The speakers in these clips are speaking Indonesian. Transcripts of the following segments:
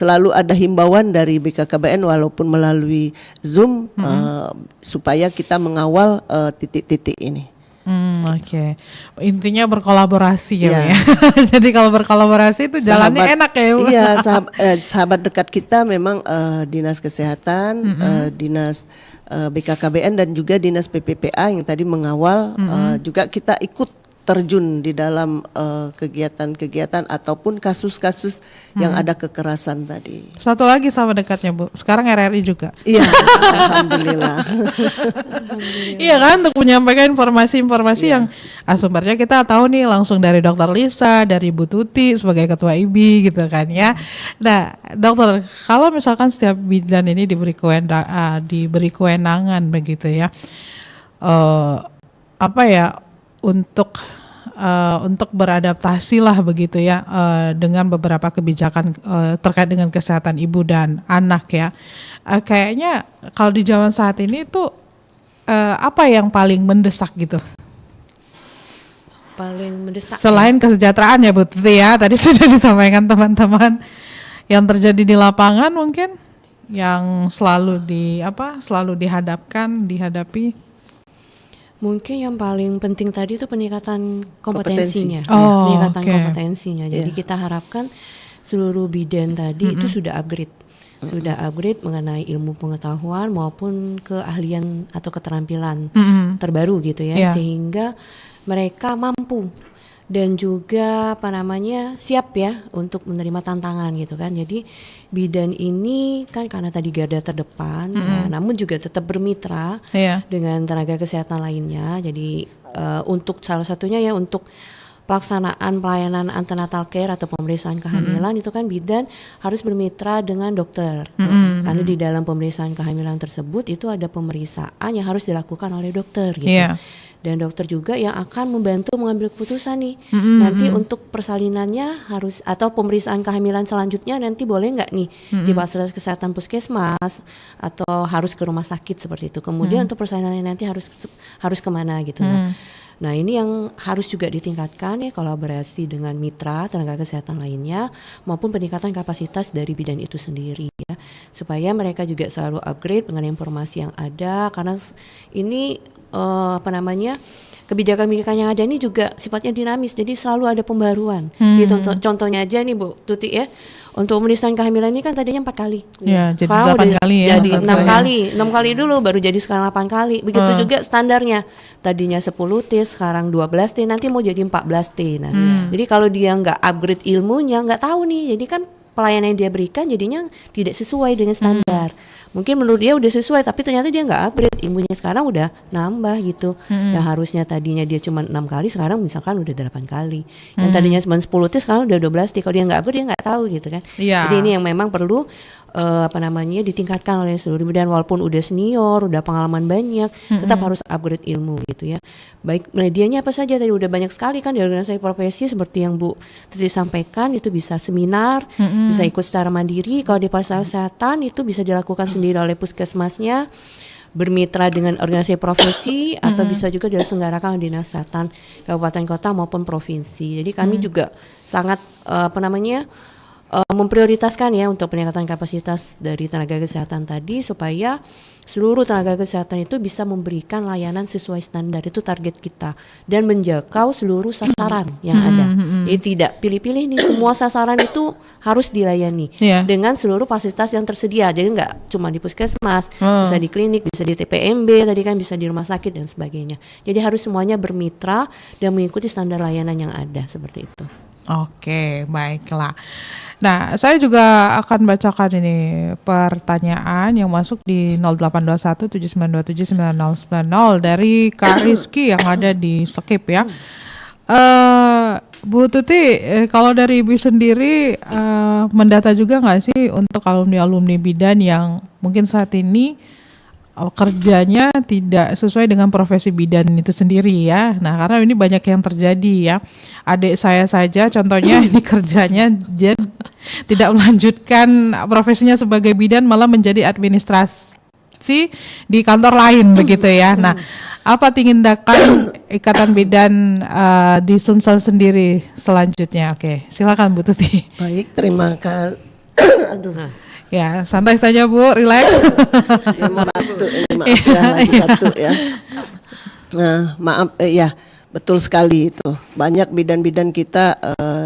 selalu ada himbauan dari BKKBN walaupun melalui Zoom supaya kita mengawal titik-titik ini. Oke. Intinya berkolaborasi ya, Bu Ya. ya. Jadi kalau berkolaborasi itu jalannya enak ya, Bu. Iya, sahabat dekat kita memang Dinas Kesehatan, Dinas BKKBN dan juga Dinas PPPA yang tadi mengawal, juga kita ikut terjun di dalam kegiatan-kegiatan ataupun kasus-kasus yang ada kekerasan tadi. Satu lagi sama dekatnya, Bu. Sekarang RRI juga. Iya, alhamdulillah. Iya kan, untuk menyampaikan informasi-informasi yang sumbernya kita tahu nih langsung dari Dokter Lisa, dari Bu Tuti sebagai Ketua IBI gitu kan ya. Nah, Dokter, kalau misalkan setiap bidan ini diberi kewenangan begitu ya, untuk beradaptasi lah begitu ya dengan beberapa kebijakan terkait dengan kesehatan ibu dan anak ya. Kayaknya kalau di zaman saat ini tuh apa yang paling mendesak gitu? Paling mendesak selain kesejahteraan ya Bu Tuti ya, tadi sudah disampaikan teman-teman yang terjadi di lapangan mungkin yang selalu dihadapi. Mungkin yang paling penting tadi itu peningkatan kompetensinya. Kompetensinya. Jadi kita harapkan seluruh bidan tadi itu sudah upgrade. Sudah upgrade mengenai ilmu pengetahuan maupun keahlian atau keterampilan terbaru gitu ya. Sehingga mereka mampu dan juga siap ya untuk menerima tantangan gitu kan. Jadi bidan ini kan karena tadi garda terdepan, namun juga tetap bermitra dengan tenaga kesehatan lainnya. Jadi untuk salah satunya ya untuk pelaksanaan pelayanan antenatal care atau pemeriksaan kehamilan itu kan bidan harus bermitra dengan dokter. Karena di dalam pemeriksaan kehamilan tersebut itu ada pemeriksaan yang harus dilakukan oleh dokter gitu. Dan dokter juga yang akan membantu mengambil keputusan nih nanti untuk persalinannya harus atau pemeriksaan kehamilan selanjutnya nanti boleh nggak nih di fasilitas kesehatan puskesmas atau harus ke rumah sakit seperti itu. Kemudian untuk persalinannya nanti harus kemana gitu. Nah ini yang harus juga ditingkatkan ya, kolaborasi dengan mitra tenaga kesehatan lainnya maupun peningkatan kapasitas dari bidan itu sendiri ya, supaya mereka juga selalu upgrade dengan informasi yang ada, karena ini kebijakan-kebijakan yang ada ini juga sifatnya dinamis, jadi selalu ada pembaruan. Gitu, contohnya aja nih Bu Tuti ya, untuk pemeriksaan kehamilan ini kan tadinya 4 kali. Ya, sekarang jadi 8 kali ya. Jadi 6 kali, 6 kali dulu baru jadi sekarang 8 kali. Begitu juga standarnya. Tadinya 10 T, sekarang 12 T, nanti mau jadi 14 T. Nah, jadi kalau dia nggak upgrade ilmunya, nggak tahu nih. Jadi kan pelayanan yang dia berikan jadinya tidak sesuai dengan standar. Mungkin menurut dia udah sesuai, tapi ternyata dia nggak upgrade ilmunya, sekarang udah nambah gitu. Yang harusnya tadinya dia cuma 6 kali, sekarang misalkan udah 8 kali. Yang tadinya cuma 10 T, sekarang udah 12 T. Kalau dia nggak upgrade, dia nggak tahu gitu kan. Jadi ini yang memang perlu ditingkatkan oleh seluruh bidan, walaupun udah senior, udah pengalaman banyak, tetap harus upgrade ilmu gitu ya. Baik medianya apa saja, tadi udah banyak sekali kan di organisasi profesi seperti yang Bu Tuti sampaikan, itu bisa seminar, bisa ikut secara mandiri. Kalau di fasilitas kesehatan itu bisa dilakukan sendiri oleh puskesmasnya, bermitra dengan organisasi profesi, atau bisa juga diselenggarakan dinas kesehatan kabupaten kota maupun provinsi. Jadi kami juga sangat memprioritaskan ya untuk peningkatan kapasitas dari tenaga kesehatan tadi, supaya seluruh tenaga kesehatan itu bisa memberikan layanan sesuai standar, itu target kita, dan menjangkau seluruh sasaran yang ada. Jadi tidak pilih-pilih nih, semua sasaran itu harus dilayani dengan seluruh fasilitas yang tersedia. Jadi nggak cuma di puskesmas, bisa di klinik, bisa di TPMB, tadi kan bisa di rumah sakit dan sebagainya. Jadi harus semuanya bermitra dan mengikuti standar layanan yang ada seperti itu. Oke, baiklah. Nah, saya juga akan bacakan ini pertanyaan yang masuk di 0821 7927 9090 dari Kak Rizky yang ada di Skip ya. Bu Tuti, kalau dari Ibu sendiri mendata juga nggak sih untuk alumni-alumni bidan yang mungkin saat ini kerjanya tidak sesuai dengan profesi bidan itu sendiri ya. Nah, karena ini banyak yang terjadi ya. Adik saya saja contohnya ini kerjanya dia tidak melanjutkan profesinya sebagai bidan, malah menjadi administrasi di kantor lain begitu ya. Nah, apa tindakan Ikatan Bidan di Sumsel sendiri selanjutnya? Oke, silakan Bu Tuti. Baik, Aduh. Ya, santai saja Bu, relax. Ya, batuk ini, maaf ya, lagi batuk ya. Nah, maaf ya, betul sekali itu. Banyak bidan-bidan kita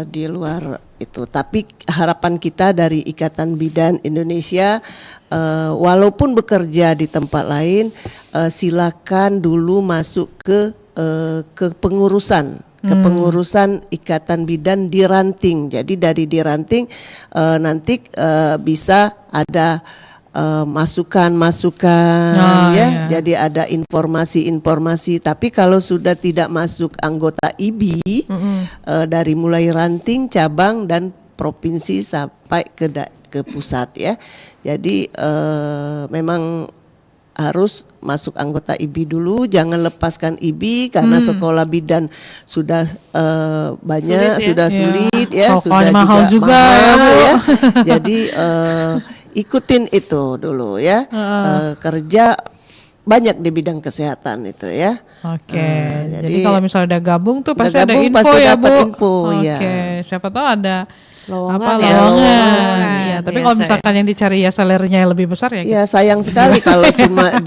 di luar itu. Tapi harapan kita dari Ikatan Bidan Indonesia, walaupun bekerja di tempat lain, silakan dulu masuk ke kepengurusan Ikatan Bidan di Ranting. Jadi dari di Ranting nanti bisa ada masukan-masukan ya. Jadi ada informasi-informasi. Tapi kalau sudah tidak masuk anggota IBI dari mulai Ranting, cabang dan provinsi sampai ke pusat ya. Jadi memang harus masuk anggota IBI dulu, jangan lepaskan IBI karena sekolah bidan sudah banyak, sulit ya, sudah mahal juga mahal, ya. Jadi ikutin itu dulu ya, kerja banyak di bidang kesehatan itu ya. Oke, jadi kalau misalnya udah gabung tuh pasti ada info pasti ya Bu. Info, Oke, ya. Siapa tahu ada lowongan. Iya, tapi kalau misalkan yang dicari ya salarinya yang lebih besar ya. Ya sayang sekali kalau cuma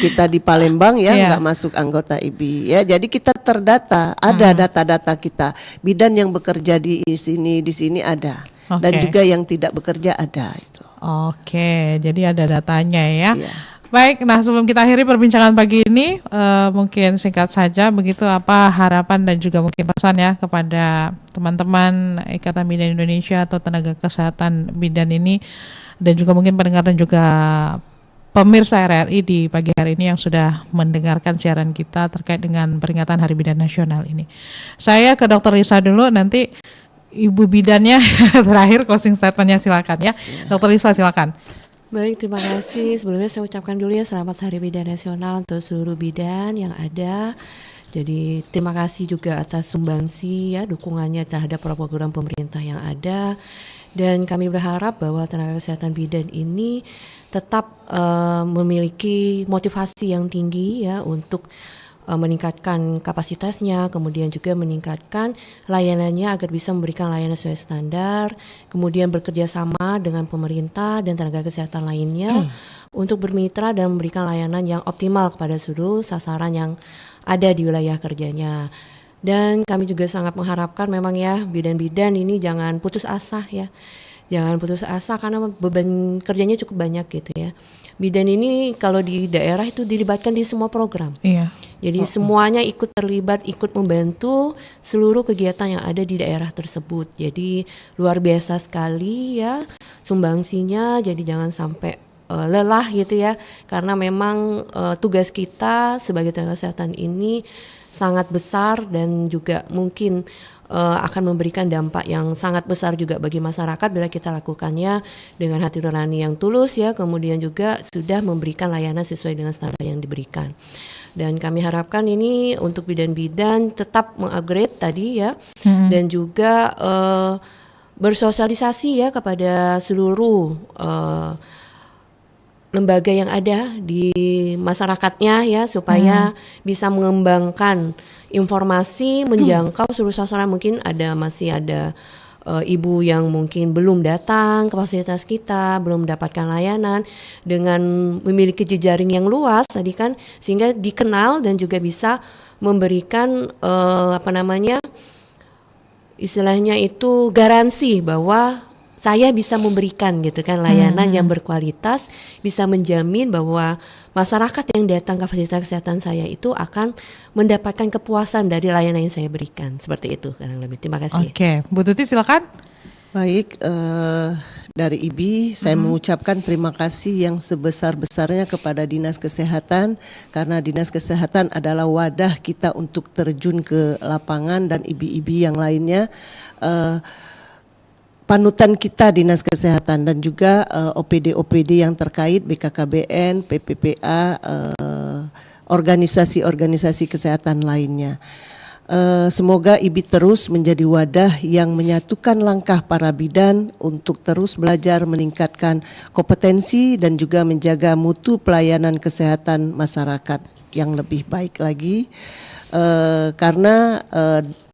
kita di Palembang ya nggak masuk anggota IBI ya. Jadi kita terdata, ada data-data kita. Bidan yang bekerja di sini ada. Dan juga yang tidak bekerja ada itu. Oke, jadi ada datanya ya. Iya. Baik, nah sebelum kita akhiri perbincangan pagi ini, mungkin singkat saja begitu apa harapan dan juga mungkin pesan ya kepada teman-teman Ikatan Bidan Indonesia atau tenaga kesehatan bidan ini, dan juga mungkin pendengar dan juga pemirsa RRI di pagi hari ini yang sudah mendengarkan siaran kita terkait dengan peringatan Hari Bidan Nasional ini. Saya ke Dr. Lisa dulu, nanti Ibu bidannya terakhir closing statementnya silakan ya. Dr. Lisa silakan. Baik, terima kasih. Sebelumnya saya ucapkan dulu ya selamat Hari Bidan Nasional untuk seluruh bidan yang ada. Jadi terima kasih juga atas sumbangsi ya, dukungannya terhadap program pemerintah yang ada. Dan kami berharap bahwa tenaga kesehatan bidan ini tetap memiliki motivasi yang tinggi ya untuk meningkatkan kapasitasnya, kemudian juga meningkatkan layanannya agar bisa memberikan layanan sesuai standar, kemudian bekerja sama dengan pemerintah dan tenaga kesehatan lainnya untuk bermitra dan memberikan layanan yang optimal kepada seluruh sasaran yang ada di wilayah kerjanya. Dan kami juga sangat mengharapkan memang ya bidan-bidan ini jangan putus asa ya. Jangan putus asa karena beban kerjanya cukup banyak gitu ya. Bidan ini kalau di daerah itu dilibatkan di semua program. Iya. Jadi semuanya ikut terlibat, ikut membantu seluruh kegiatan yang ada di daerah tersebut. Jadi luar biasa sekali ya sumbangsinya. Jadi jangan sampai lelah gitu ya. Karena memang tugas kita sebagai tenaga kesehatan ini sangat besar dan juga mungkin akan memberikan dampak yang sangat besar juga bagi masyarakat bila kita lakukannya dengan hati nurani yang tulus ya, kemudian juga sudah memberikan layanan sesuai dengan standar yang diberikan. Dan kami harapkan ini untuk bidan-bidan tetap mengupgrade tadi ya, dan juga bersosialisasi ya kepada seluruh lembaga yang ada di masyarakatnya ya, supaya bisa mengembangkan informasi menjangkau seluruh sasaran. Mungkin masih ada ibu yang mungkin belum datang ke fasilitas kita, belum mendapatkan layanan, dengan memiliki jejaring yang luas tadi kan, sehingga dikenal dan juga bisa memberikan istilahnya itu garansi bahwa saya bisa memberikan gitu kan layanan yang berkualitas, bisa menjamin bahwa masyarakat yang datang ke fasilitas kesehatan saya itu akan mendapatkan kepuasan dari layanan yang saya berikan. Seperti itu kurang lebih. Terima kasih. Oke, Bu Tuti silakan. Baik, dari IBI saya mengucapkan terima kasih yang sebesar-besarnya kepada Dinas Kesehatan, karena Dinas Kesehatan adalah wadah kita untuk terjun ke lapangan, dan IBI-IBI yang lainnya panutan kita Dinas Kesehatan, dan juga OPD-OPD yang terkait, BKKBN, PPPA, organisasi-organisasi kesehatan lainnya. Semoga IBI terus menjadi wadah yang menyatukan langkah para bidan untuk terus belajar meningkatkan kompetensi dan juga menjaga mutu pelayanan kesehatan masyarakat. yang lebih baik lagi. Karena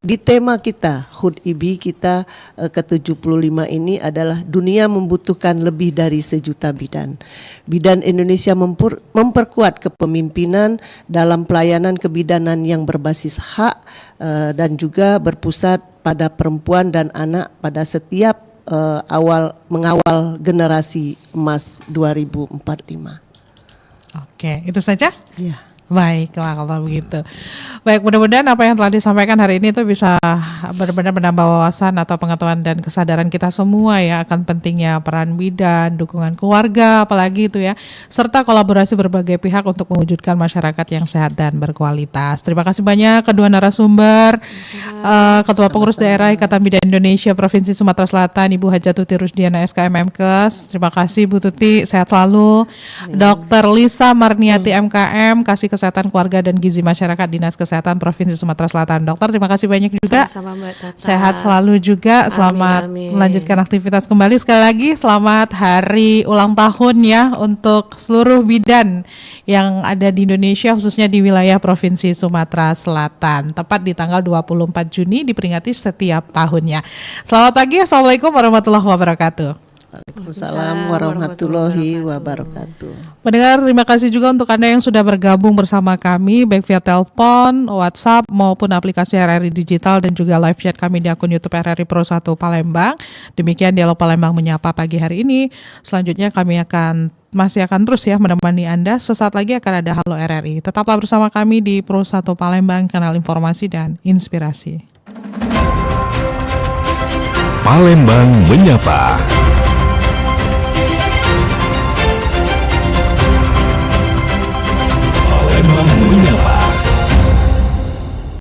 di tema kita HUT IBI kita ke-75 ini adalah dunia membutuhkan lebih dari 1 juta bidan. Bidan Indonesia memperkuat kepemimpinan dalam pelayanan kebidanan yang berbasis hak dan juga berpusat pada perempuan dan anak pada setiap mengawal generasi emas 2045. Oke, itu saja? Ya. Baiklah kalau begitu. Baik, mudah-mudahan apa yang telah disampaikan hari ini itu bisa benar-benar menambah wawasan atau pengetahuan dan kesadaran kita semua ya akan pentingnya peran bidan, dukungan keluarga apalagi itu ya, serta kolaborasi berbagai pihak untuk mewujudkan masyarakat yang sehat dan berkualitas. Terima kasih banyak kedua narasumber, Ketua Pengurus Daerah Ikatan Bidan Indonesia Provinsi Sumatera Selatan Ibu Hajatuti Rusdiana SKM MKes. Terima kasih Bu Tuti, sehat selalu. Dr. Lisa Marniati MKM, Kasih Kesehatan Keluarga dan Gizi Masyarakat Dinas Kesehatan Provinsi Sumatera Selatan. Dokter, terima kasih banyak juga. Sama-sama Mbak Tata. Sehat selalu juga. Selamat melanjutkan aktivitas kembali. Sekali lagi selamat hari ulang tahun ya untuk seluruh bidan yang ada di Indonesia, khususnya di wilayah Provinsi Sumatera Selatan. Tepat di tanggal 24 Juni diperingati setiap tahunnya. Selamat pagi. Assalamualaikum warahmatullahi wabarakatuh. Waalaikumsalam warahmatullahi wabarakatuh. Pendengar, terima kasih juga untuk Anda yang sudah bergabung bersama kami baik via telepon, WhatsApp maupun aplikasi RRI Digital dan juga live chat kami di akun YouTube RRI Pro 1 Palembang. Demikian Dialog Palembang menyapa pagi hari ini. Selanjutnya kami masih akan terus ya menemani Anda. Sesaat lagi akan ada Halo RRI. Tetaplah bersama kami di Pro 1 Palembang, kanal informasi dan inspirasi. Palembang menyapa. Palembang menyapa.